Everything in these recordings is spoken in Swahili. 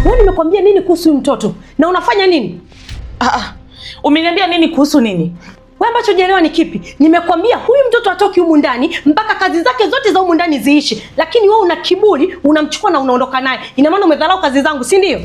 Wewe nimekwambia nini kuhusu huyu mtoto? Na unafanya nini? Umeniambia nini kuhusu nini? Wewe ambacho hujaelewa ni kipi? Nimekwambia huyu mtoto atoki humu ndani mpaka kazi zake zote za humu ndani ziishi. Lakini wewe una kiburi, unamchukua na unaondoka naye. Ina maana umedharau kazi zangu, si ndio?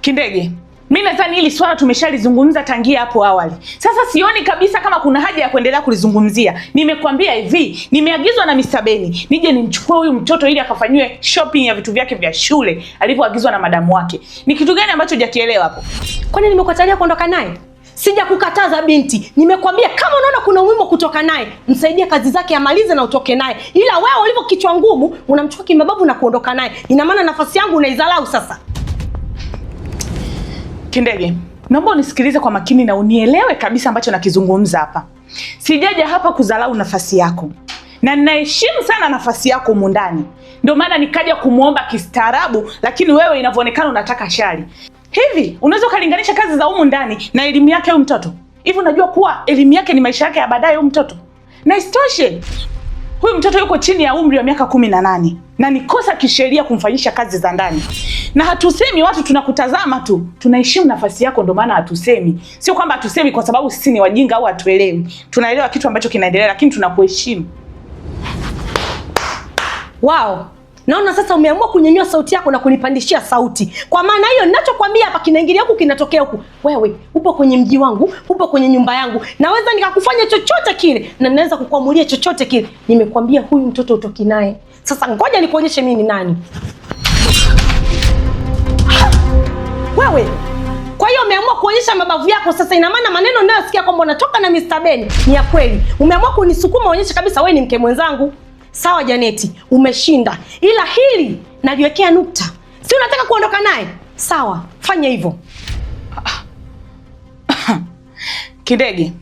Kindege, mimi nadhani hili swala tumeshalizungumza tangia hapo awali. Sasa sioni kabisa kama kuna haja ya kuendelea kulizungumzia. Nimekwambia hivi, nimeagizwa na Mr. Beni nije nimchukue huyu mtoto ili akafanyiwe shopping ya vitu vyake vya shule alivyoagizwa na madamu wake. Ni kitu gani ambacho hujakielewa hapo? Kwani nimekatalia kuondoka naye? Sija kukataza binti. Nimekwambia kama unaona kuna umuhimu kutoka naye, msaidie kazi zake amalize na utoke naye. Ila wewe ulivyo kichwa ngumu, unamchukua kimababu na kuondoka naye. Ina maana nafasi yangu unaidharau sasa. Kindege, naomba unisikilize kwa makini na unielewe kabisa ambacho nakizungumza hapa. Sijaja hapa kudharau nafasi yako. Na ninaheshimu sana nafasi yako humu ndani. Ndio maana nikaja kumuomba kistaarabu, lakini wewe inavyoonekana unataka shari. Hivi, unaweza kulinganisha kazi za humu ndani na elimu yake huyu mtoto? Hivi unajua kuwa elimu yake ni maisha yake ya baadaye huyu mtoto? Na isitoshe, huyu mtoto yuko chini ya umri wa miaka 18 na ni kosa kisheria kumfanyisha kazi za ndani. Na hatusemi watu tunakutazama tu. Tunaheshimu nafasi yako ndio maana hatusemi. Sio kwamba hatusemi kwa sababu sisi ni wajinga au hatuelewi. Tunaelewa kitu ambacho kinaendelea lakini tunakuheshimu. Wow. Naona sasa umeamua kunyanyua sauti yako na kunipandishia sauti. Kwa maana hiyo ninachokwambia hapa kinaingilia huku kinatokea huku. Wewe upo kwenye mji wangu, upo kwenye nyumba yangu. Naweza nikakufanya chochote kile na naweza kukuamulia chochote kile. Nimekwambia huyu mtoto utoki naye. Sasa ngoja nikuonyeshe mimi ni nani. Wewe. Kwa hiyo umeamua kuonyesha mabavu yako sasa, ina maana maneno ninayosikia kwamba unatoka na Mr. Ben ni ya kweli. Umeamua kunisukuma uonyeshe kabisa wewe ni mke mwenzangu. Sawa Janeti, umeshinda. Ila hili naliwekea nukta. Si unataka kuondoka naye? Sawa, fanya hivyo. Kindege,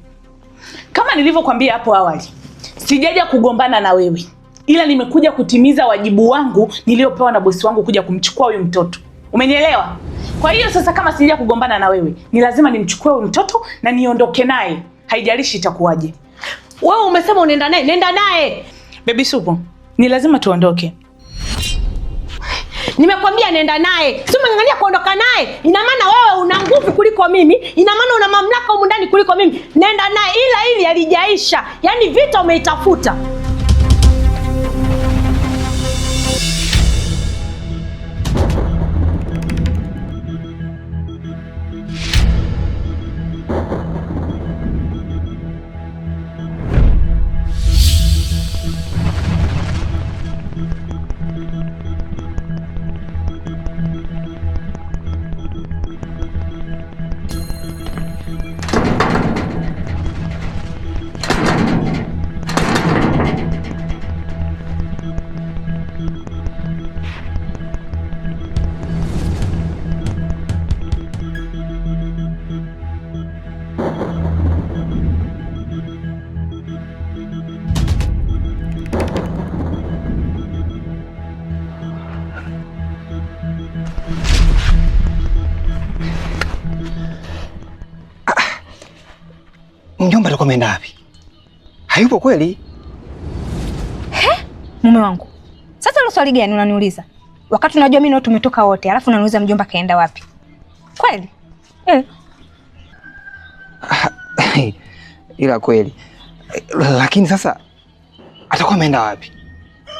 kama nilivyokuambia hapo awali, sijaja kugombana na wewe. Ila nimekuja kutimiza wajibu wangu niliopewa na bosi wangu kuja kumchukua huyu mtoto. Umenielewa? Kwa hiyo sasa kama sijaja kugombana na wewe, ni lazima nimchukue huyu mtoto na niondoke naye. Haijalishi itakuwaje. Wewe umesema unaenda naye, nenda naye. Baby Supo, ni lazima tuondoke. Nimekwambia nenda naye. Si umeng'ang'ania kuondoka naye. Ina maana wewe una nguvu kuliko mimi. Ina maana una mamlaka humu ndani kuliko mimi. Nenda naye, ila hili halijaisha. Yaani vita umeitafuta. Mjomba alikuwa ameenda wapi? Hayupo kweli? Mume wangu. Sasa hilo swali gani unaniuliza? Wakati unajua mimi na tumetoka wote, alafu unaniuliza mjomba kaenda wapi? Kweli? Ila kweli. Lakini sasa atakuwa ameenda wapi?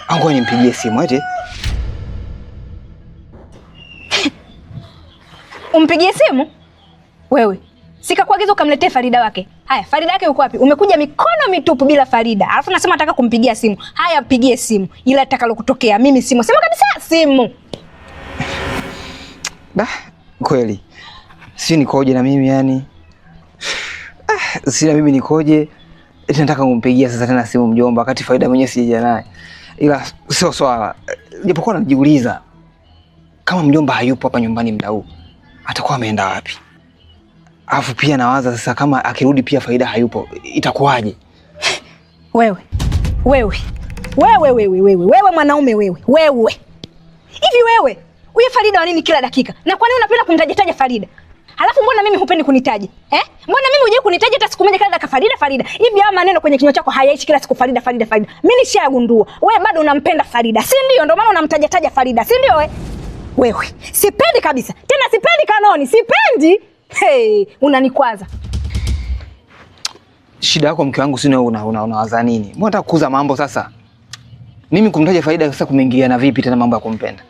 Angoja nimpigie simu eti. Umpigie simu? Wewe. Sikakuagiza ukamletee Farida wake. Haya, Farida yake yuko wapi? Umekuja mikono mitupu bila Farida. Alafu nasema nataka kumpigia simu. Haya, mpigie simu. Ila atakalokutokea mimi simu. Sema kabisa simu. Kweli. Si nikoje na mimi yani? Sina mimi nikoje? Nataka kumpigia sasa tena simu mjomba wakati Farida mwenyewe sija naye. Ila sio swala. Japokuwa najiuliza kama mjomba hayupo hapa nyumbani muda huu, atakuwa ameenda wapi? Alafu pia nawaza sasa kama akirudi pia Farida hayupo, itakuwaje? Wewe mwanaume wewe. Hivi wewe, huyu Farida wa nini kila dakika? Na kwa nini unapenda kumtajataja Farida? Alafu mbona mimi hupendi kunitaji? Mbona mimi hujui kunitaji hata siku moja kila Farida? Hivi haya maneno kwenye kinywa chako hayaishi kila siku Farida. Mimi nishagundua. Wewe bado unampenda Farida, si ndio? Ndio maana unamtaja Farida, si ndio wewe? Sipendi kabisa. Tena sipendi Kanoni, sipendi. Unanikwaza. Shida yako mke wangu sio unawaza nini? Mbona unataka kukuza mambo sasa? Mimi kumtaja Farida sasa kumeingiliana vipi tena mambo ya kumpenda?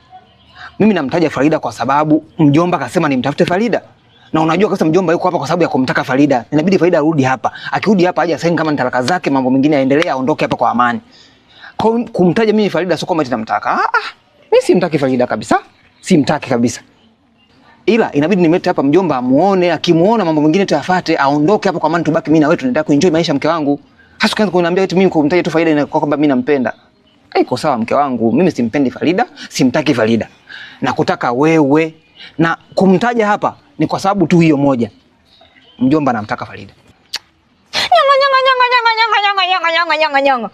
Mimi namtaja Farida kwa sababu mjomba akasema nimtafute Farida. Na unajua kabisa mjomba yuko hapa kwa sababu ya kumtaka Farida. Inabidi Farida arudi hapa. Akirudi hapa aje asaini kama ni talaka zake, mambo mengine yaendelee, aondoke hapa kwa amani. Kwa kumtaja mimi Farida sio kama ninamtaka. Mimi simtaki Farida kabisa. Simtaki kabisa. Ila inabidi nimete hapa mjomba amuone, akimuona mambo mengine tuyafuate, aondoke hapa kwa amani, tubaki mimi na wewe tunaendelea kuenjoy maisha mke wangu. Hasa kaanza kuniambia eti mimi kumtaja tu Farida kwa kwamba mimi nampenda. Haiko sawa mke wangu, mimi simpendi Farida, simtaki Farida. Na kutaka wewe na kumtaja hapa ni kwa sababu tu hiyo moja. Mjomba anamtaka Farida. Nyanga.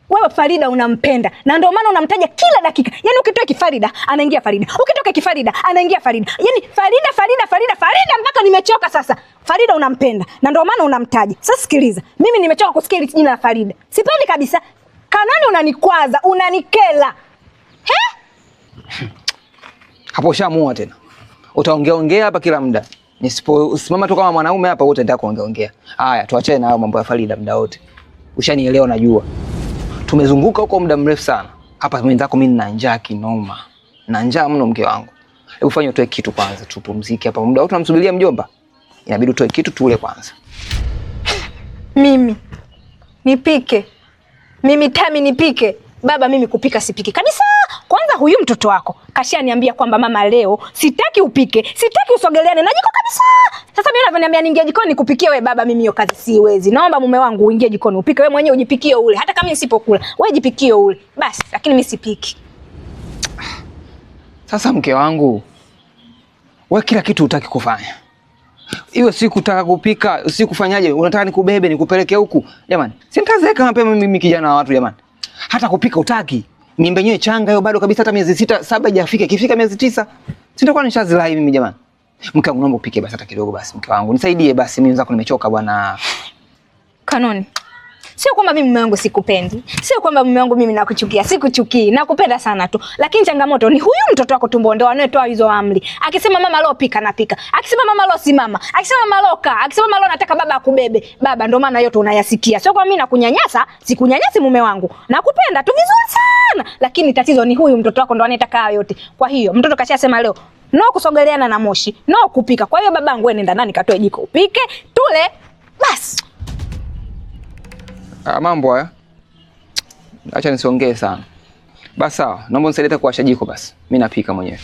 Wewe Farida unampenda na ndio maana unamtaja kila dakika. Yaani ukitoa Kifarida anaingia Farida. Ukitoka Kifarida anaingia Farida. Yaani Farida mpaka nimechoka sasa. Farida unampenda na ndio maana unamtaja. Sasa sikiliza. Mimi nimechoka kusikia hili jina la Farida. Sipendi kabisa. Kanoni unanikwaza, unanikela. Hapo shaamua tena. Utaongea hapa kila muda. Nisiposimama tu kama mwanaume hapa wote ndio kuongea. Haya, tuachane na hayo mambo ya Farida muda wote. Ushanielewa najua. Tumezunguka huko muda mrefu sana. Hapa mwenzako mimi nina njaa kinoma. Na njaa mno mke wangu. Hebu fanya utoe kitu kwanza, tupumzike hapa. Muda wote tunamsubiria mjomba. Inabidi utoe kitu tule kwanza. Mimi nipike. Mimi Tami nipike. Baba mimi kupika sipiki kabisa. Kwanza huyu mtoto wako kashaniambia kwamba mama leo sitaki upike, sitaki usogeleane na jiko kabisa. Sasa mimi navyoniambia niingie jikoni nikupikie wewe baba, mimi hiyo kazi siwezi. Naomba mume wangu uingie jikoni upike wewe mwenyewe, ujipikie ule. Hata kama mimi sipokula, wewe jipikie ule. Basi, lakini mimi sipiki. Sasa mke wangu, wewe kila kitu hutaki kufanya. Iwe siku utaka kupika, usiku kufanyaje? Unataka nikubebe, nikupeleke huku. Jamani, si nitazeeka mapema mimi kijana wa watu jamani. Hata kupika utaki. Mimba yenyewe changa hiyo bado kabisa, hata miezi 6 7 haijafika. Ikifika miezi 9, sitakuwa nishazilai mimi jamani. Mke wangu naomba upike basi hata kidogo basi mke wangu. Nisaidie basi, mimi nzako nimechoka bwana. Kanoni. Sio kwamba mimi mume wangu sikupendi. Sio kwamba mume wangu mimi nakuchukia. Sikuchukii. Nakupenda sana tu. Lakini changamoto ni huyu mtoto wako tumbo ndio anayetoa hizo amri. Akisema mama leo pika napika. Akisema mama leo simama. Akisema mama leo kaa. Akisema mama leo nataka baba akubebe. Baba ndio maana yote unayasikia. Sio kwamba mimi nakunyanyasa, sikunyanyasi mume wangu. Nakupenda tu vizuri sana. Lakini tatizo ni huyu mtoto wako ndio anayetaka hayo yote. Kwa hiyo mtoto kashasema leo no kusogeleana na moshi, no kupika. Kwa hiyo babangu wewe nenda ndani katoe jiko upike, tule. Basi. Mambo haya. Acha nisiongee sana. Basi sawa, naomba unisaidie kuwasha jiko basi. Mimi napika mwenyewe.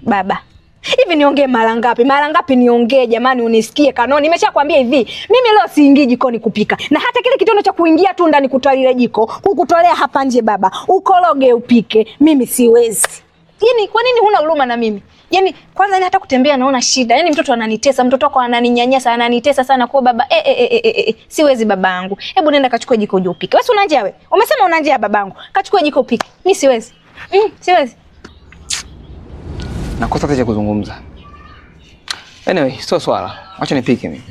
Baba. Hivi niongee mara ngapi? Mara ngapi niongee jamani unisikie Kanoni? Nimeshakwambia hivi, mimi leo siingii jikoni kupika. Na hata kile kitendo cha kuingia tu ndani kutoa ile jiko, kukutolea hapa nje baba, ukoroge upike, mimi siwezi. Yaani kwa nini huna huruma na mimi? Yaani kwanza ni hata kutembea naona shida. Yaani mtoto ananitesa, mtoto wako ananinyanyasa, ananitesa sana kwa baba. Siwezi babangu. Hebu nenda kachukue jiko uje upike. Wewe una njaa wewe? Umesema una njaa babangu. Kachukue jiko upike. Mimi siwezi. Siwezi. Nakosa hata cha kuzungumza. Anyway, sio swala. Acha nipike mimi.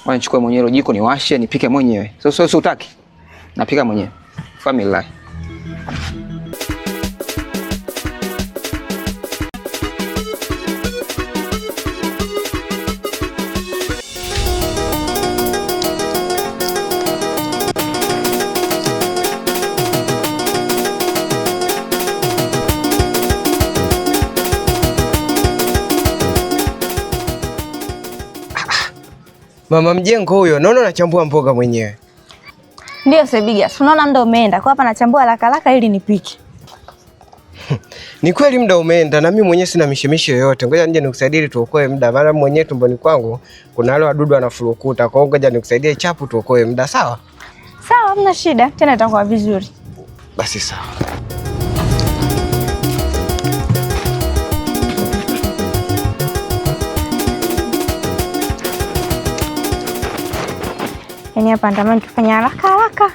Wacha nichukue mwenyewe jiko niwashe, nipike mwenyewe. Sio utaki. Napika mwenyewe. Family life. Mama mjengo huyo, naona unachambua mboga mwenyewe. Ndio Sebiga, unaona muda umeenda. Kwa hapa nachambua haraka ili nipike. Ni kweli muda umeenda na mimi mwenyewe sina mishemisho yoyote. Ngoja nje nikusaidie tuokoe muda. Maana mwenyewe tumboni kwangu kuna wale wadudu wanafurukuta. Kwa hiyo ngoja nikusaidie chapu tuokoe muda, sawa? Sawa, hamna shida. Tena itakuwa vizuri. Basi sawa. Yaani hapa ndamani tufanya haraka.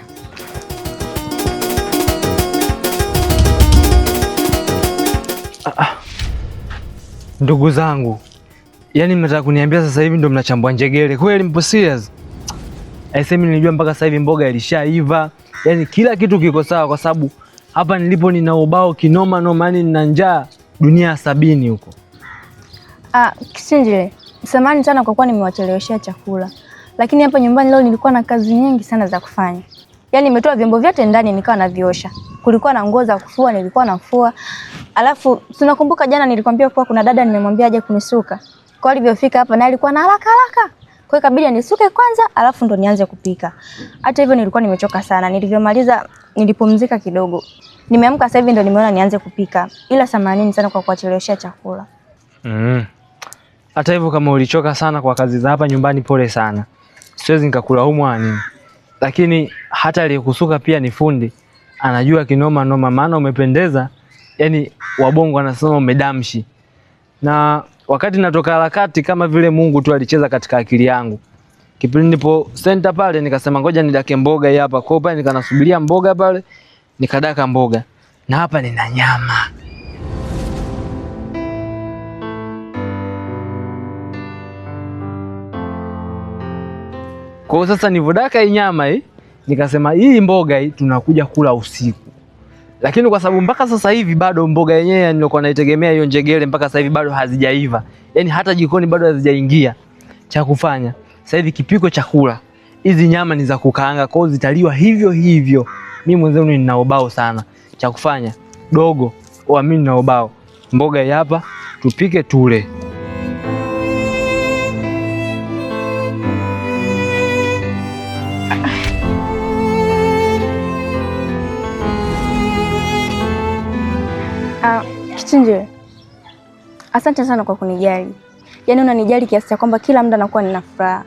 Ndugu zangu, yaani mnataka kuniambia sasa hivi ndo mnachambua njegere? Kweli mpo serious? Aisemi nilijua mpaka sasa hivi mboga ilishaiva. Yaani kila kitu kiko sawa kwa sababu hapa nilipo nina ubao kinoma noma, yani nina njaa dunia ya 70 huko. Kisinjile, samahani sana kwa kuwa nimewacheleweshea chakula. Lakini hapa nyumbani leo nilikuwa na kazi nyingi sana za kufanya. Yaani nimetoa vyombo vyote ndani nikawa naviosha. Kulikuwa na nguo za kufua nilikuwa nafua. Alafu tunakumbuka jana nilikwambia kuwa kuna dada nimemwambia aje kunisuka. Kwa alivyofika hapa na alikuwa na haraka. Kwa hiyo ikabidi nisuke kwanza alafu ndo nianze kupika. Hata hivyo nilikuwa nimechoka sana. Nilivyomaliza nilipumzika kidogo. Nimeamka sasa hivi ndo nimeona nianze kupika. Ila samahani sana kwa kuwacheleweshea chakula. Hata hivyo kama ulichoka sana kwa kazi za hapa nyumbani, pole sana. Siwezi nikakulaumu ani. Lakini hata aliyekusuka pia ni fundi. Anajua kinoma noma, maana umependeza. Yaani wabongo wanasema umedamshi. Na wakati natoka harakati kama vile Mungu tu alicheza katika akili yangu. Kipindi nipo center pale nikasema ngoja nidake mboga hii hapa. Kwa pale nikanasubiria mboga pale, nikadaka mboga. Na hapa nina nyama. Kwa sasa nivodaka hii nyama hii, nikasema hii mboga hii tunakuja kula usiku. Lakini kwa sababu mpaka sasa hivi bado mboga yenyewe nilikuwa naitegemea hiyo njegere mpaka sasa hivi bado hazijaiva. Yaani hata jikoni bado hazijaingia. Cha kufanya sasa hivi kipiko chakula. Hizi nyama ni za kukaanga, kwa hiyo zitaliwa hivyo hivyo. Mimi mwenzenu nina ubao sana. Cha kufanya dogo, mimi nina ubao. Mboga hii hapa tupike tule. Kichinjile, asante sana kwa kunijali. Yaani unanijali kiasi cha kwamba kila muda nakuwa nina furaha.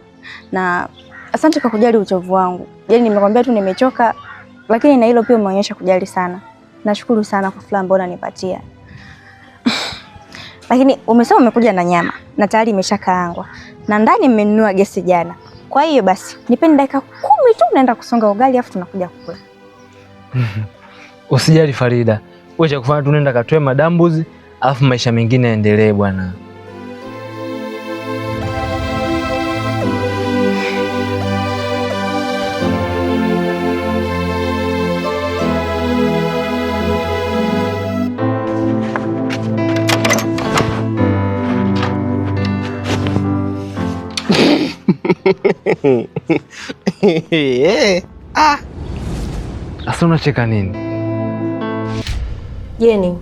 Na asante kwa kujali uchovu wangu. Yaani nimekwambia tu nimechoka, lakini na hilo pia umeonyesha kujali sana. Nashukuru sana kwa furaha ambayo unanipatia. Lakini umesema umekuja na nyama na tayari imeshakaangwa. Na ndani mmenunua gesi jana. Kwa hiyo basi, nipeni dakika 10 tu naenda kusonga ugali afu tunakuja kukula. Usijali Farida. Wewe cha kufanya tunaenda katoe madambuzi, alafu maisha mengine yaendelee bwana. Asa unacheka nini? Jeni,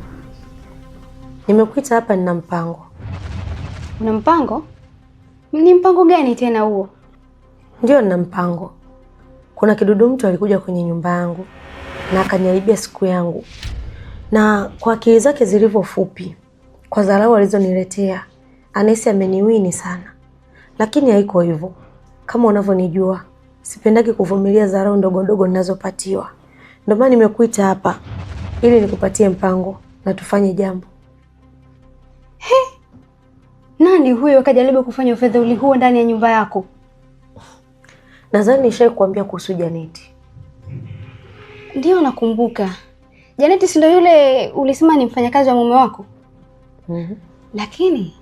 nimekuita hapa nina mpango. Una mpango? Ni mpango gani tena huo? Ndio, nina mpango. Kuna kidudu mtu alikuja kwenye nyumba yangu na akaniharibia siku yangu. Na kwa akili zake zilivyo fupi, kwa dharau alizoniletea, anahisi ameniwini sana. Lakini haiko hivyo. Kama unavyonijua, sipendagi kuvumilia dharau ndogo ndogo ninazopatiwa. Ndio maana nimekuita hapa ili nikupatie mpango na tufanye jambo. Nani huyo akajaribu kufanya ufedhuli huo ndani ya nyumba yako? Nadhani nishaikuambia kuhusu Janeti. Ndio nakumbuka. Janeti si ndio yule ulisema ni mfanyakazi wa mume wako? Lakini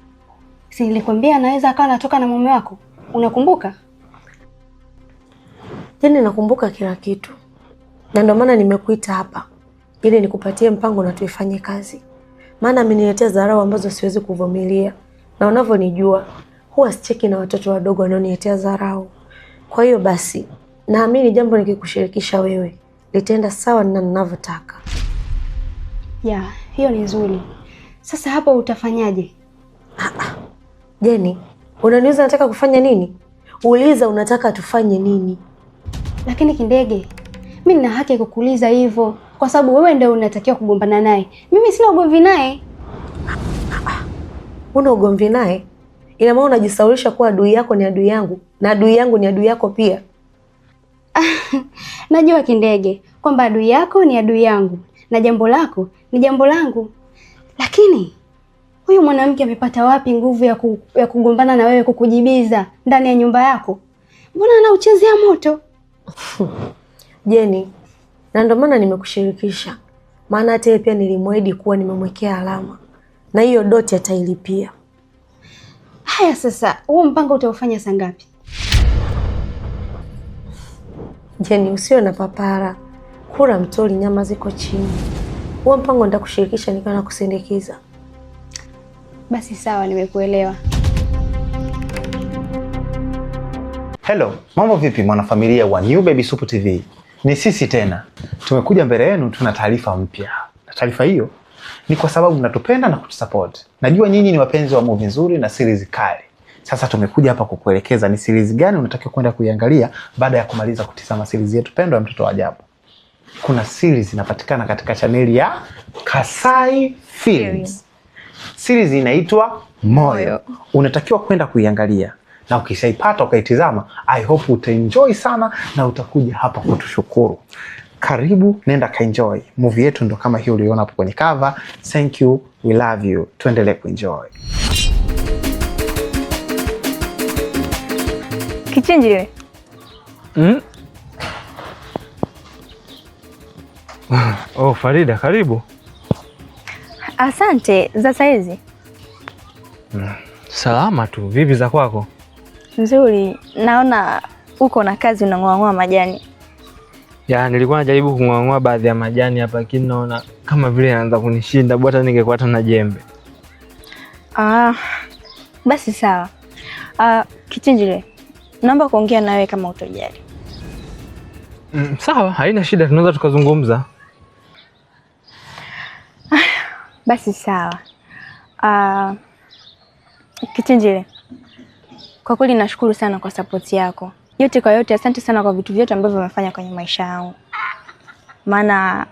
si nilikwambia anaweza akawa anatoka na mume wako? Unakumbuka? Jeni, nakumbuka kila kitu. Na ndio maana nimekuita hapa ili nikupatie mpango na tuifanye kazi. Maana ameniletea dharau ambazo siwezi kuvumilia. Na unavyonijua, huwa sicheki na watoto wadogo wanaoniletea dharau. Kwa hiyo basi, naamini jambo nikikushirikisha wewe litaenda sawa na ninavyotaka. Ya, hiyo ni nzuri. Sasa hapo utafanyaje? Jeni, unaniuliza nataka kufanya nini? Uliza unataka tufanye nini? Lakini Kindege, mimi nina haki ya kukuuliza hivyo kwa sababu wewe ndio unatakiwa kugombana naye. Mimi sina ugomvi naye. Una ugomvi naye? Ina maana unajisaulisha kuwa adui yako ni adui yangu na adui yangu ni adui yako pia. Najua Kindege kwamba adui yako ni adui yangu na jambo lako ni jambo langu. Lakini huyu mwanamke amepata wapi nguvu ya kugombana na wewe, kukujibiza ndani ya nyumba yako? Mbona anauchezea moto? Jeni, na ndio maana nimekushirikisha. Maana hata yeye pia nilimwahidi kuwa nimemwekea alama. na hiyo doti atailipia. Haya sasa, huu mpango utaufanya saa ngapi? Jeni, usio na papara. Kula mtori, nyama ziko chini. Huo mpango nitakushirikisha nikiwa nakusindikiza. Basi sawa, nimekuelewa. Hello, mambo vipi mwanafamilia wa New Baby Soup TV? Ni sisi tena. Tumekuja mbele yenu, tuna taarifa mpya. Na taarifa hiyo ni kwa sababu mnatupenda na kutusupport. Najua nyinyi ni wapenzi wa movie nzuri na series kali. Sasa tumekuja hapa kukuelekeza ni series gani unatakiwa kwenda kuiangalia baada ya kumaliza kutizama series yetu pendwa ya Mtoto wa Ajabu. Kuna series inapatikana katika chaneli ya Kasai Films. Series inaitwa Moyo. Unatakiwa kwenda kuiangalia. Na ukishaipata ukaitizama, I hope utaenjoy sana na utakuja hapa kutushukuru. Karibu, nenda kaenjoy. Movie yetu ndo kama hiyo uliona hapo kwenye cover. Thank you, we love you. Tuendelee kuenjoy. Kichinjile. Oh, Farida, karibu. Asante, za saizi? Salama tu. Vipi za kwako? Nzuri, naona uko na kazi unang'oa majani. Ya, nilikuwa najaribu kung'oa baadhi ya majani hapa, lakini naona kama vile yanaanza kunishinda, bwana ningekuwa hata na jembe. Basi sawa. Kichinjile, naomba kuongea nawe kama utojali. Sawa, haina shida, tunaweza tukazungumza. Basi sawa. Kichinjile, kwa kweli nashukuru sana kwa support yako. Yote kwa yote, asante sana kwa vitu vyote ambavyo umefanya kwenye maisha yangu. Maana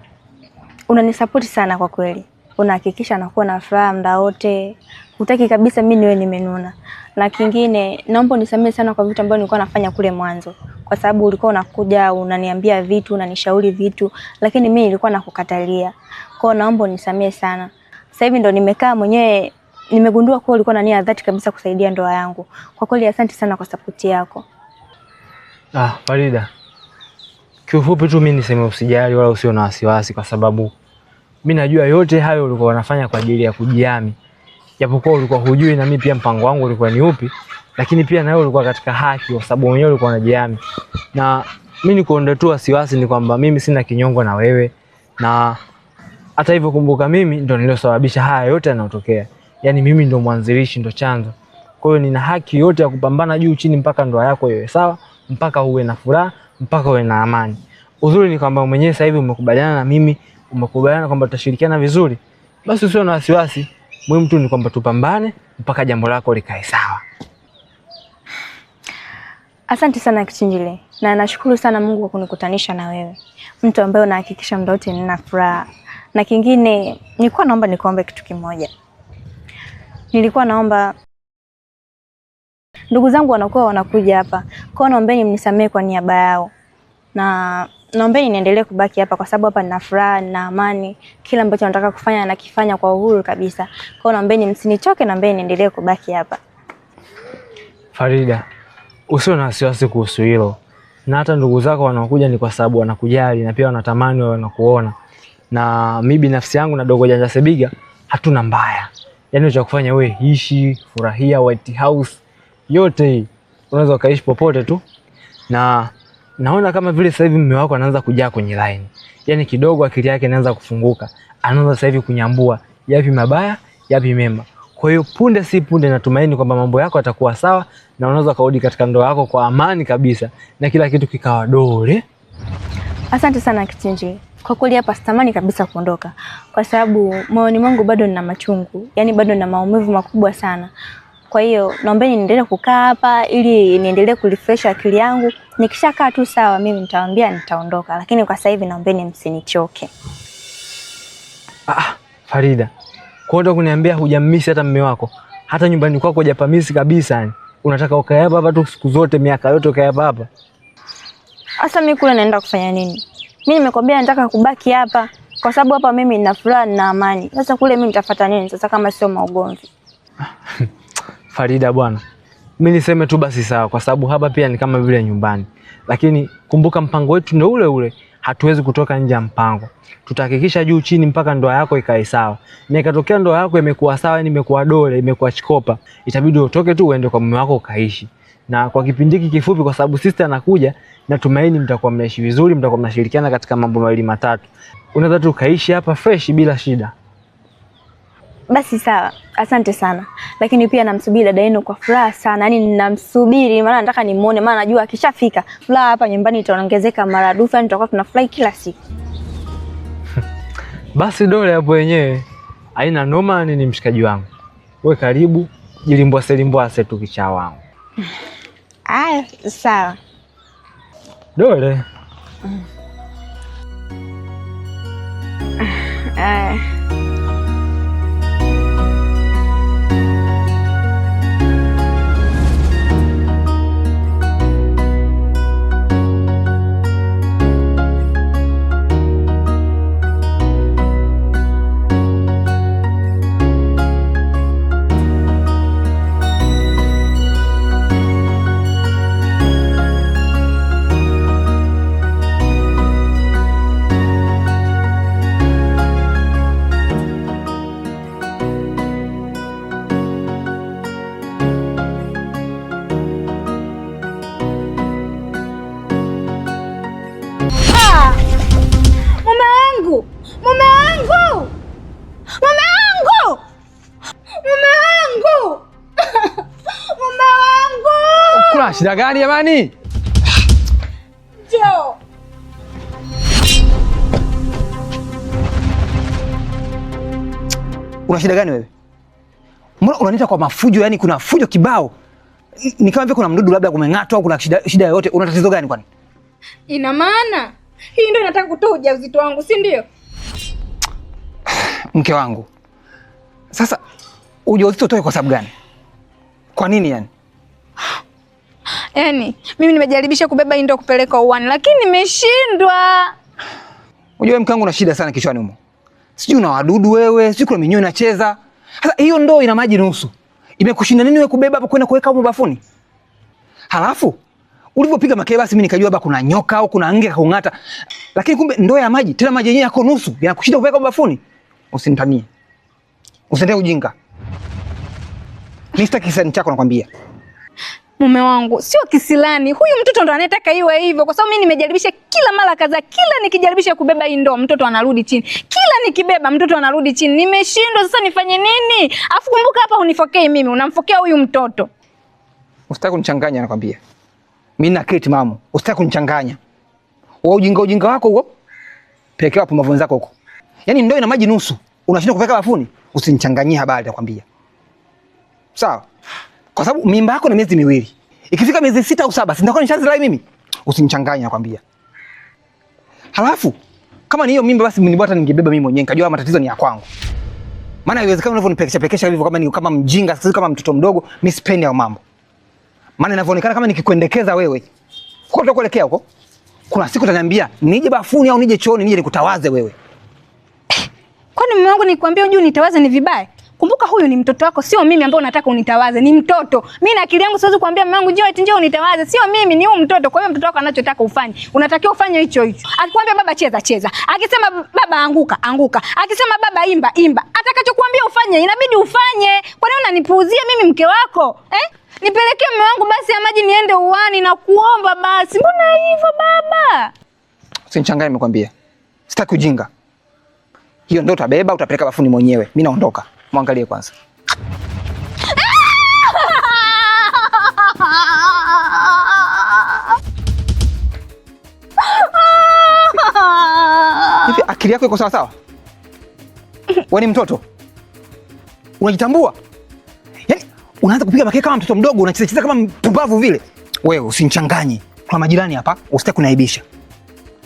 unanisupport sana kwa kweli. Unahakikisha nakuwa na furaha muda wote. Hutaki kabisa mimi niwe nimenuna. Na kingine, naomba unisamehe sana kwa vitu ambavyo nilikuwa nafanya kule mwanzo. Kwa sababu ulikuwa unakuja, unaniambia vitu, unanishauri vitu, lakini mimi nilikuwa nakukatalia. Kwa hiyo naomba unisamehe sana. Sasa hivi ndo nimekaa mwenyewe, nimegundua kuwa ulikuwa na nia dhati kabisa kusaidia ndoa yangu. Kwa kweli asante sana kwa support yako. Farida, kiufupi tu mimi niseme usijali wala usio na wasiwasi, kwa sababu mimi najua yote hayo ulikuwa unafanya kwa ajili ya kujiami. Japokuwa ulikuwa hujui na mimi pia mpango wangu ulikuwa ni upi, lakini pia na wewe ulikuwa katika haki kwa sababu mwenyewe ulikuwa unajiami. Na mimi nikuondoe tu wasiwasi ni kwamba mimi sina kinyongo na wewe, na hata hivyo kumbuka mimi ndo niliyosababisha haya yote yanayotokea. Yaani mimi ndo mwanzilishi, ndo chanzo. Kwa hiyo nina haki yote ya kupambana juu chini mpaka ndoa yako iwe sawa, mpaka uwe na furaha, mpaka uwe na amani. Uzuri ni kwamba mwenyewe sasa hivi umekubaliana na mimi, umekubaliana kwamba tutashirikiana vizuri. Basi usio na wasiwasi. Muhimu tu ni kwamba tupambane mpaka jambo lako likae sawa. Asante sana Kichinjile. Na nashukuru sana Mungu kwa kunikutanisha na wewe. Mtu ambaye unahakikisha muda wote nina furaha. Na kingine, nilikuwa naomba nikuombe kitu kimoja. Nilikuwa naomba ndugu zangu wanakuwa wanakuja hapa. Kwa hiyo naombeni mnisamehe kwa niaba yao. Na naombeni niendelee kubaki hapa kwa sababu hapa nina furaha, nina amani. Kila ambacho nataka kufanya nakifanya kwa uhuru kabisa. Kwa hiyo naombeni msinichoke, naombeni niendelee kubaki hapa. Farida, usio na wasiwasi kuhusu hilo. Na hata ndugu zako wanakuja ni kwa sababu wanakujali na pia wanatamani wewe wanakuona. Na mimi binafsi yangu na Dogo Janja Sebiga hatuna mbaya. Yaani cha kufanya wewe ishi, furahia White House. Yote hii unaweza ukaishi popote tu. Na naona kama vile sasa hivi mume wako anaanza kujaa kwenye line. Yaani kidogo akili yake inaanza kufunguka. Anaanza sasa hivi kunyambua yapi mabaya, yapi mema. Kwa hiyo punde si punde natumaini kwamba mambo yako yatakuwa sawa na unaweza kurudi katika ndoa yako kwa amani kabisa na kila kitu kikawa dole. Asante sana Kichinjile. Kwa kweli hapa sitamani kabisa kuondoka kwa sababu moyoni mwangu bado nina machungu. Yaani bado nina maumivu makubwa sana. Kwa hiyo naombeni niendelee kukaa hapa ili niendelee kurefresh akili yangu. Nikishakaa tu sawa mimi nitawaambia nitaondoka, lakini kwa sasa hivi naombeni msinichoke. Farida, kwa nini kuniambia hujammisi hata mume wako? Hata nyumbani kwako hujapamisi kabisa yani. Unataka ukae hapa tu siku zote miaka yote ukae hapa? Sasa mimi kule naenda kufanya nini? Mimi nimekwambia nataka kubaki hapa kwa sababu hapa mimi nina furaha na amani. Sasa kule mimi nitafuata nini sasa kama sio maugomvi? Farida bwana, mimi niseme tu basi sawa kwa sababu hapa pia ni kama vile nyumbani. Lakini kumbuka mpango wetu ndio ule ule. hatuwezi kutoka nje ya mpango. Tutahakikisha juu chini mpaka ndoa yako ikae sawa. Na ikatokea ndoa yako imekuwa sawa, yani imekuwa dole, imekuwa chikopa, itabidi utoke tu uende kwa mume wako ukaishi. Na kwa kipindi hiki kifupi, kwa sababu sister anakuja, natumaini mtakuwa mnaishi vizuri, mtakuwa mnashirikiana katika mambo mawili matatu. Unaweza tu ukaishi hapa fresh bila shida. Basi sawa, asante sana. Lakini pia namsubiri dada yenu kwa furaha sana. Yaani ninamsubiri maana nataka nimuone, maana najua akishafika furaha hapa nyumbani itaongezeka maradufu, yani tutakuwa tunafurahi kila siku. Basi dole hapo wenyewe. Haina noma, ni mshikaji wangu. Wewe karibu, jilimbwase tu kichaa wangu. Aya, sawa. Dole. Kuna shida gani jamani? Jo. Una shida gani wewe? Mbona unaniita kwa mafujo, yani kuna fujo kibao? Ni kama vile kuna mdudu labda kumeng'atwa au kuna shida yoyote. Una tatizo gani kwani? Ina maana hii ndio nataka kutoa ujauzito wangu, si ndio? Mke wangu. Sasa ujauzito utoe kwa sababu gani? Kwa nini yani? Yaani mimi nimejaribisha kubeba hii ndio kupeleka uwani lakini nimeshindwa. Unajua mke wangu una shida sana kichwani humo. Sijui una wadudu wewe, sijui kuna minyoo inacheza. Sasa hiyo ndoo ina maji nusu. Imekushinda nini wewe kubeba hapo kwenda kuweka huko bafuni? Halafu ulivyopiga makele basi mimi nikajua hapa kuna nyoka au kuna nge kaung'ata. Lakini kumbe ndoo ya maji, tena maji yenyewe yako nusu, yanakushinda kuweka huko bafuni. Usinitanie. Usitende ujinga. Nista kisani chako nakwambia. Mume wangu sio kisilani, huyu mtoto ndo anataka iwe hivyo kwa sababu mimi nimejaribisha kila mara kadhaa, kila nikijaribisha kubeba hii ndoo mtoto anarudi chini. Kila nikibeba mtoto anarudi chini. Nimeshindwa, sasa nifanye nini? Afu kumbuka hapa unifokei mimi, unamfokea huyu mtoto. Usitaki kunichanganya nakwambia. Mimi na Kate mamu, usitaki kunichanganya. Wewe ujinga wako huo. Pelekea hapo mavonza zako huko. Yaani ndoo ina maji nusu, unashinda kupeleka bafuni? Usinichanganyie habari nakwambia. Sawa? Kwa sababu mimba yako na miezi 2. Ikifika miezi 6 au 7, si nitakuwa nishazilai mimi? Usinichanganye nakwambia. Halafu kama ni hiyo mimba basi mnibota ningebeba mimi mwenyewe, nikajua matatizo ni ya kwangu. Maana haiwezekani unavyonipelekesha hivyo kama mjinga, sisi kama mtoto mdogo, mimi sipendi hayo mambo. Maana inavyoonekana kama nikikuendekeza wewe, huko utakuelekea huko. Kuna siku utaniambia nije bafuni au nije chooni nije nikutawaze wewe. Kwani mume wangu nikwambia unjui nitawaze ni vibaya? Kumbuka huyu ni mtoto wako, sio mimi ambaye unataka unitawaze, ni mtoto. Mimi na akili yangu siwezi kuambia mume wangu njoo unitawaze, sio mimi, ni huyu mtoto. Kwa hiyo mtoto wako anachotaka ufanye, unatakiwa ufanye hicho hicho. Akikwambia baba cheza, akisema baba anguka, akisema baba imba, atakachokuambia ufanye inabidi ufanye. Kwa nini unanipuuzia mimi mke wako? Nipelekee mume wangu basi ya maji niende uani na kuomba basi. Mbona hivyo baba? Usinichanganye nimekwambia. Sitaki ujinga. Hiyo ndio utabeba, utapeleka bafuni mwenyewe. Mimi naondoka. Mwangalie kwanza. Hivi akili yako iko sawa sawa? Wewe ni mtoto? Unajitambua? Yaani unaanza kupiga makeke kama mtoto mdogo, unacheza kama mpumbavu vile. Wewe usinichanganye. Kuna majirani hapa, usitaki kuniaibisha.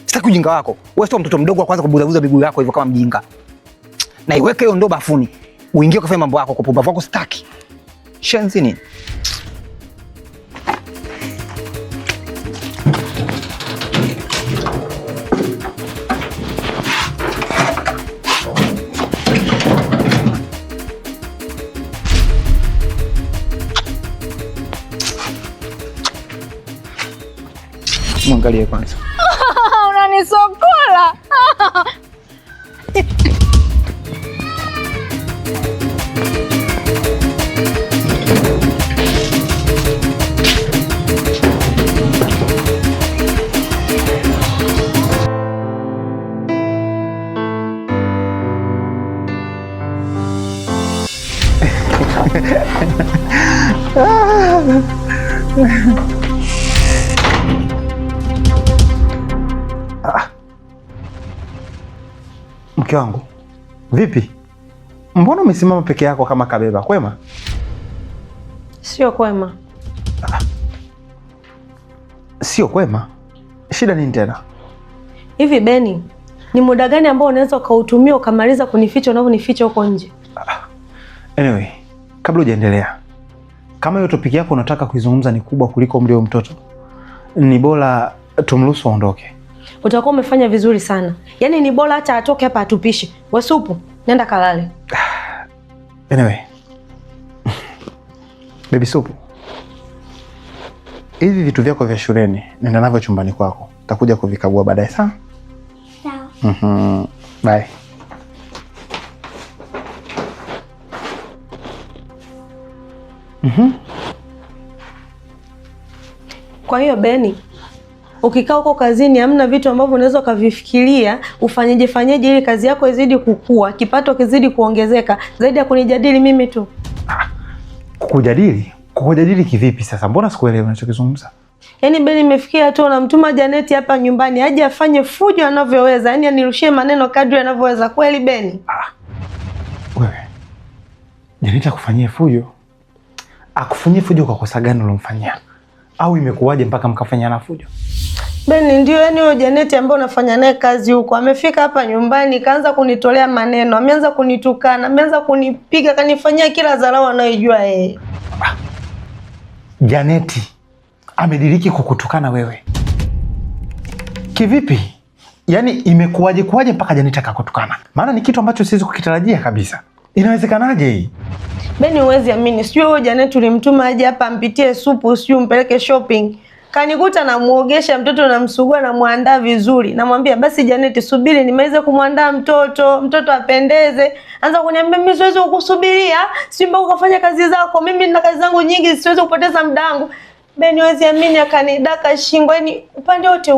Sitaki ujinga wako. Wewe sio mtoto mdogo wa kwanza kubuzabuza miguu yako hivyo kama mjinga. Na iweke hiyo ndoo bafuni. Uingie kufanya mambo yako kwa pumbavu wako sitaki. Shenzi nini? Mwangalie kwanza. Unanisokota. Mke wangu, vipi? Mbona umesimama peke yako kama kabeba? Kwema? Sio kwema. Sio kwema? Shida nini tena? Hivi Beni, ni muda gani ambao unaweza ukautumia ukamaliza kunificha unavyonificha huko nje? Anyway, kabla hujaendelea, kama hiyo topic yako unataka kuizungumza ni kubwa kuliko umri wa mtoto, ni bora tumruhusu aondoke. Utakuwa umefanya vizuri sana. Yaani ni bora hata atoke hapa atupishe. Wasupu, nenda kalale. Anyway, Baby Supu, hivi vitu vyako vya shuleni nenda navyo chumbani kwako. Utakuja kuvikagua baadaye, sawa? Sawa. Bye. Kwa hiyo Beni, ukikaa huko kazini hamna vitu ambavyo unaweza ukavifikiria fanyeje ili kazi yako izidi kukua, kipato kizidi kuongezeka zaidi ya kunijadili mimi tu? Kukujadili? Kukujadili kivipi sasa? Mbona sikuelewi unachokizungumza? Yaani Beni, nimefikia tu unamtuma Janeti hapa nyumbani aje afanye fujo anavyoweza, yaani anirushie maneno kadri anavyoweza. Kweli Beni? Wewe, Janeti akufanyie fujo? Akufanyie fujo kwa kosa gani ulomfanyia? Au imekuwaje mpaka mkafanyana fujo? Beni, ndio yaani huyo Janeti ambaye unafanya naye kazi huko amefika hapa nyumbani kaanza kunitolea maneno, ameanza kunitukana, ameanza kunipiga, kanifanyia kila dharau anayojua yeye. Janeti amediriki kukutukana wewe? Kivipi? Yaani imekuwaje mpaka Janeti akakutukana? Maana ni kitu ambacho siwezi kukitarajia kabisa. Inawezekanaje hii? Beni, huwezi amini. Sijui huyo Janeti ulimtuma aje hapa ampitie supu, sijui umpeleke shopping. Kanikuta namuogesha mtoto, namsugua, namuandaa vizuri. Namwambia basi Janeti, subiri nimalize kumwandaa mtoto apendeze. Anza kuniambia mimi siwezi kukusubiria, simba ukafanya kazi zako. Mimi nina kazi zangu nyingi, siwezi kupoteza muda wangu. Beni, huwezi amini, akanidaka shingo. Yaani upande wote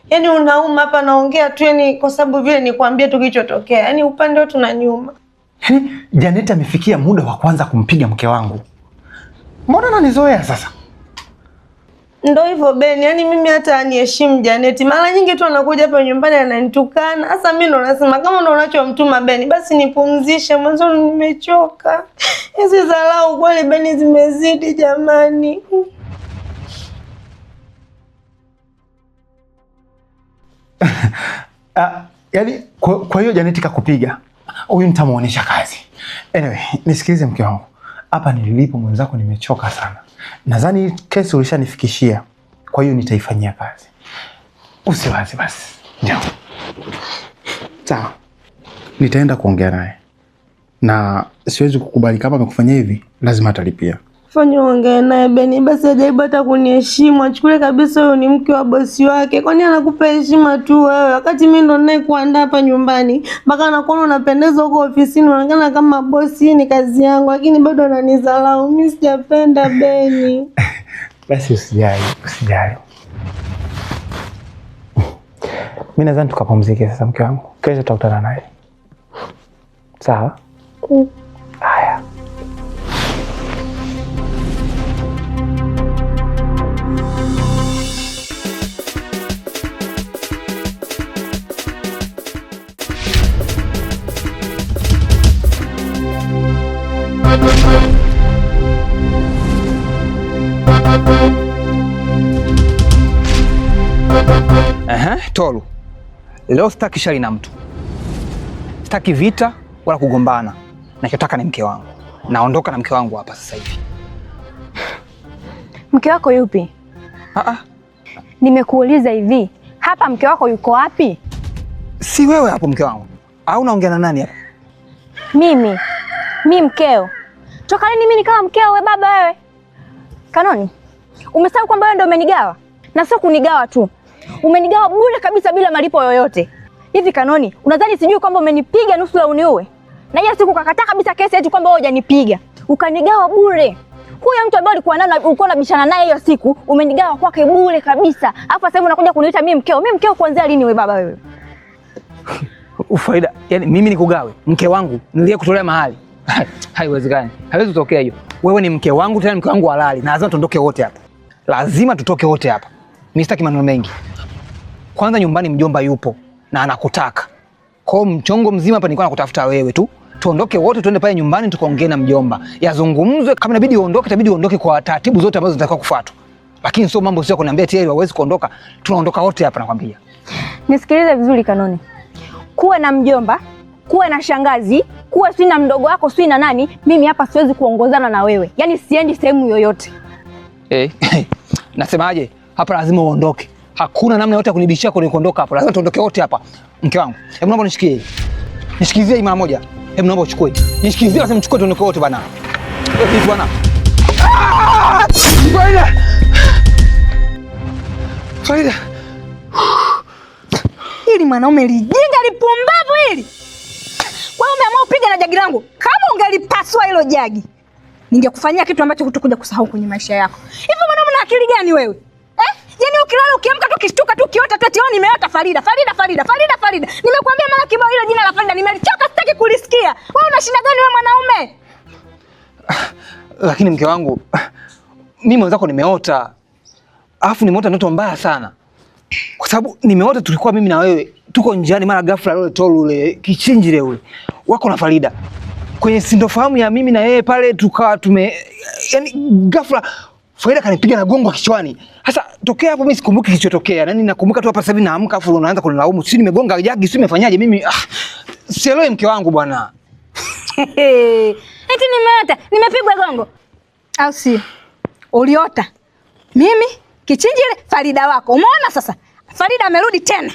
yaani unauma hapa, naongea tu yaani kwa sababu vile nikwambia tu kilichotokea. Yaani upande wote unaniuma. Janeti amefikia muda wa kwanza kumpiga mke wangu. Mbona ananizoea sasa? Ndio hivyo Beni, yaani mimi hata aniheshimu Janeti. Mara nyingi tu anakuja hapa nyumbani ananitukana. Sasa mimi ndo nasema kama ndo unachomtuma Beni, basi nipumzishe, mwanzo nimechoka. Hizi dharau kweli Beni zimezidi jamani. Yaani kwa hiyo Janeti kakupiga? Huyu nitamuonesha kazi. Anyway, nisikilize mke wangu. Hapa nilipo mwenzako nimechoka sana. Nadhani kesi ulishanifikishia. Kwa hiyo nitaifanyia kazi. Usiwazi basi. Ndio. Sawa. Nitaenda kuongea naye. Na siwezi kukubali kama amekufanyia hivi, lazima atalipia. Fanya uongee naye Beni, basi ajaribu hata kuniheshimu, achukue kabisa huyo ni mke wa bosi wake. Kwani anakupa heshima tu wewe, wakati mimi ndo naye kuandaa hapa nyumbani. Mpaka anakuona unapendeza huko ofisini, unaonekana kama bosi, hii ni kazi yangu, lakini bado ananidharau. Mimi sijapenda Beni. Basi usijali. Mimi nadhani tukapumzike sasa mke wangu. Kesho tutakutana naye. Sawa? Haya. Tolu, leo sitaki shari na mtu, sitaki vita wala kugombana. Nachotaka ni mke wangu. Naondoka na mke wangu hapa sasa hivi. Mke wako yupi? Nimekuuliza hivi, hapa mke wako yuko wapi? Si wewe hapo mke wangu? Au unaongea na nani hapa? Mimi mkeo? Toka lini mimi nikawa mkeo we baba wewe? Kanoni, umesahau kwamba wewe ndio umenigawa? Na sio kunigawa tu, umenigawa bure kabisa bila malipo yoyote. Hivi Kanoni, unadhani sijui kwamba umenipiga nusu la uniue? Na hiyo siku ukakataa kabisa kesi eti kwamba wewe hujanipiga. Ukanigawa bure. Huyo mtu ambaye ulikuwa naye ulikuwa unabishana naye hiyo siku, umenigawa kwake bure kabisa. Alafu sasa hivi unakuja kuniita mimi mkeo. Mimi mkeo kuanzia lini wewe baba wewe? Ufaida, yani mimi nikugawe mke wangu nilie kutolea mahali. Haiwezekani. Haiwezi kutokea hiyo. Wewe ni mke wangu, tena mke wangu halali, na lazima tuondoke wote hapa. Lazima tutoke wote hapa. Mimi sitaki maneno mengi. Kwanza nyumbani mjomba yupo na anakutaka. Kwa mchongo mzima hapa nilikuwa nakutafuta wewe tu. Tuondoke wote tuende pale nyumbani tukaongee na mjomba. Yazungumzwe, kama inabidi uondoke, itabidi uondoke kwa taratibu zote ambazo zinatakiwa kufuatwa. Lakini sio mambo sio kuniambia tayari hawezi kuondoka. Tunaondoka wote hapa nakwambia. Nisikilize vizuri Kanoni. Kuwe na mjomba, kuwe na shangazi, kuwe si na mdogo wako, si na nani, mimi hapa siwezi kuongozana na wewe. Yaani siendi sehemu yoyote. Nasemaje? Hapa lazima uondoke. Hakuna namna yote ya kunibishia kwenye kuondoka hapo. Lazima tuondoke wote hapa. Mke wangu, hebu naomba nishikie. Nishikizie hii mara moja. Hebu naomba uchukue. Nishikizie lazima mchukue tuondoke wote bana. Vipi bwana? Faida. Faida. Hili mwanaume lijinga lipumbavu hili. Wewe umeamua kupiga na jagi langu. Kama ungelipasua hilo jagi, ningekufanyia kitu ambacho hutakuja kusahau kwenye maisha yako. Hivi mwanaume na akili gani wewe? Yaani ukilala ukiamka tu kishtuka tu kiota tu eti nimeota Farida. Nimekuambia mara kibao hilo jina la Farida nimelichoka, sitaki kulisikia. Wewe una shida gani wewe mwanaume? Lakini mke wangu, mimi mwenzako nimeota. Alafu nimeota ndoto mbaya sana. Kwa sababu nimeota tulikuwa mimi na wewe tuko njiani, mara ghafla yule tolu ule kichinjile ule wako na Farida. Kwenye sintofahamu ya mimi na yeye pale tukawa yani ghafla Farida kanipiga na gongo kichwani. Sasa tokea hapo mimi sikumbuki kilichotokea. Yaani nakumbuka tu hapa sasa hivi naamka afu unaanza kunilaumu. Si nimegonga jagi, si nimefanyaje mimi? Sielewi mke wangu bwana. Eti nimeota, nimepigwa gongo. Au si? Uliota. Mimi kichinjile Farida wako. Umeona sasa? Farida amerudi tena.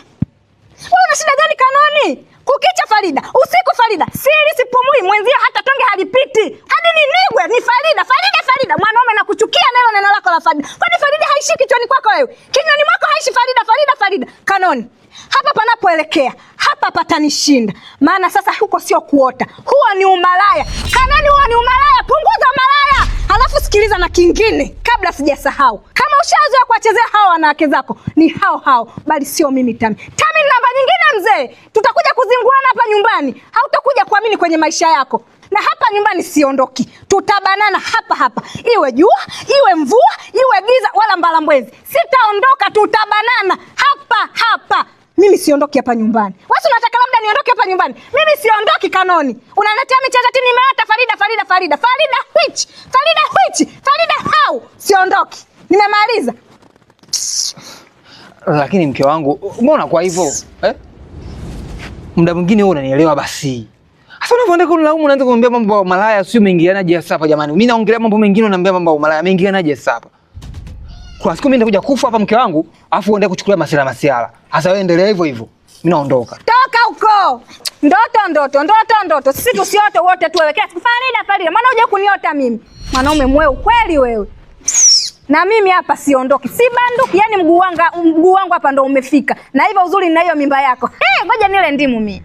Wewe una shida gani Kanoni? Kukicha Farida, usiku Farida, siri sipumui, mwenzia hata tonge halipiti. Hadi ninigwe ni Farida. Mwanaume nakuchukia neno lako la Farida. Kwani Farida haishi kichwani kwako wewe? Kinywani mwako haishi Farida. Kanoni, hapa panapoelekea, hapa patanishinda. Maana sasa huko sio kuota. Huo ni umalaya. Kanoni, huo ni umalaya. Punguza umalaya. Halafu sikiliza na kingine kabla sijasahau. Kama ushazoea kuwachezea hao wanawake zako, ni hao, bali sio mimi Tami. Tami ni namba nyingine mzee. Tutakuja kuzinguana hapa nyumbani. Hautakuja kuamini kwenye maisha yako. Na hapa nyumbani siondoki. Tutabanana hapa. Iwe jua, iwe mvua, iwe giza wala mbalambwezi. Sitaondoka, tutabanana hapa. Mimi siondoki hapa nyumbani. Wewe unataka labda niondoke hapa nyumbani? Mimi siondoki Kanoni. Unaletea michezo ati nimeota Farida. Farida how? Siondoki. Nimemaliza. Lakini mke wangu, mbona kwa hivyo? Muda mwingine wewe unanielewa basi. Sasa unapoenda kunilaumu unaanza kuniambia mambo ya malaya, sio umeingianaje hapa jamani? Mimi naongelea mambo mengine unaniambia mambo ya malaya, umeingianaje hapa? Kwa siku mimi nitakuja kufa hapa mke wangu, afu uende kuchukulia masiala. Sasa wewe endelea hivyo. Mimi naondoka. Toka huko. Ndoto. Sisi tusiote wote tuwekea Farida. Maana unje kuniota mimi. Mwanaume mweu kweli wewe. Na mimi hapa siondoki. Si banduki, yani mguu wangu hapa ndo umefika. Na hivyo uzuri na hiyo mimba yako. Ngoja nile ndimu mimi.